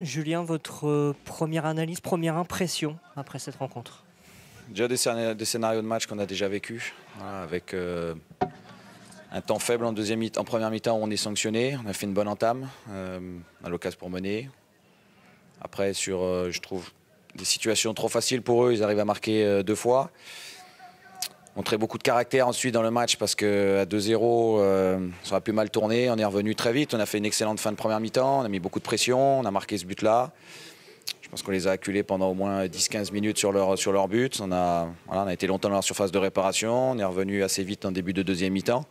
Julien, votre première analyse, première impression après cette rencontre? Déjà des scénarios de match qu'on a déjà vécu, voilà, avec un temps faible en première mi-temps où on est sanctionné. On a fait une bonne entame, on a l'occasion pour mener. Après, je trouve des situations trop faciles pour eux, ils arrivent à marquer 2 fois. Montrer beaucoup de caractère ensuite dans le match parce qu'à 2-0, ça aurait pu mal tourner. On est revenu très vite, on a fait une excellente fin de première mi-temps, on a mis beaucoup de pression, on a marqué ce but-là. Je pense qu'on les a acculés pendant au moins 10-15 minutes sur leur but. On a été longtemps dans leur surface de réparation. On est revenu assez vite en début de deuxième mi-temps.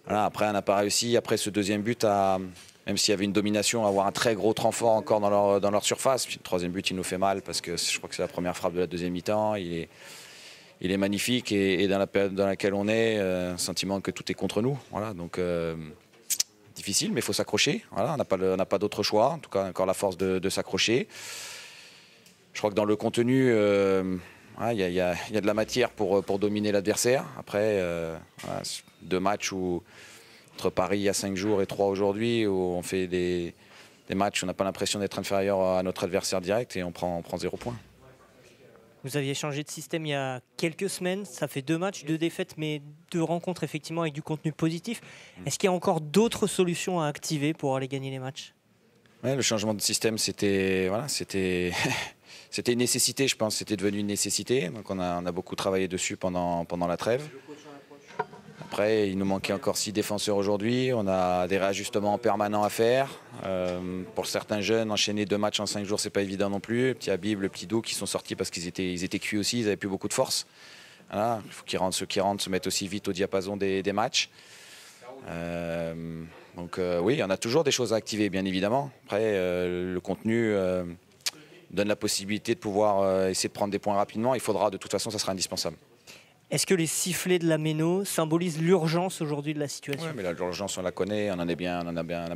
Voilà, après, on n'a pas réussi, après ce deuxième but, même s'il y avait une domination, à avoir un très gros renfort encore dans leur surface. Puis le troisième but, il nous fait mal parce que je crois que c'est la première frappe de la deuxième mi-temps. Il est magnifique et dans la période dans laquelle on est, un sentiment que tout est contre nous. Voilà, donc difficile, mais il faut s'accrocher. Voilà, on n'a pas d'autre choix. En tout cas, encore la force de s'accrocher. Je crois que dans le contenu, il y a de la matière pour dominer l'adversaire. Après, voilà, 2 matchs entre Paris il y a 5 jours et 3 aujourd'hui, où on fait des matchs où on n'a pas l'impression d'être inférieur à notre adversaire direct et on prend 0 points. Vous aviez changé de système il y a quelques semaines, ça fait 2 matchs, 2 défaites, mais 2 rencontres effectivement avec du contenu positif. Est-ce qu'il y a encore d'autres solutions à activer pour aller gagner les matchs? Ouais, le changement de système, c'était c'était une nécessité, je pense. C'était devenu une nécessité. Donc on a beaucoup travaillé dessus pendant la trêve. Après, il nous manquait encore 6 défenseurs aujourd'hui. On a des réajustements permanents à faire. Pour certains jeunes, enchaîner 2 matchs en 5 jours, c'est pas évident non plus. Le petit Habib, le petit Dou, qui sont sortis parce qu'ils étaient cuits aussi, ils n'avaient plus beaucoup de force. Voilà, il faut ceux qui rentrent se mettent aussi vite au diapason des matchs. Donc oui, on a toujours des choses à activer, bien évidemment. Après, le contenu donne la possibilité de pouvoir essayer de prendre des points rapidement. Il faudra, de toute façon, ça sera indispensable. Est-ce que les sifflets de la Méno symbolisent l'urgence aujourd'hui de la situation? Oui, mais l'urgence, on la connaît, on a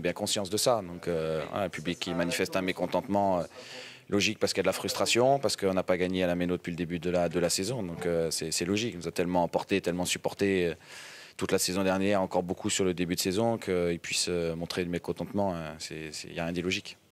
bien conscience de ça. Donc, voilà, un public qui manifeste un mécontentement logique parce qu'il y a de la frustration, parce qu'on n'a pas gagné à la Méno depuis le début de la saison. Donc, c'est logique. Il nous a tellement emporté, tellement supporté toute la saison dernière, encore beaucoup sur le début de saison, qu'il puisse montrer le mécontentement. Il n'y a rien d'illogique.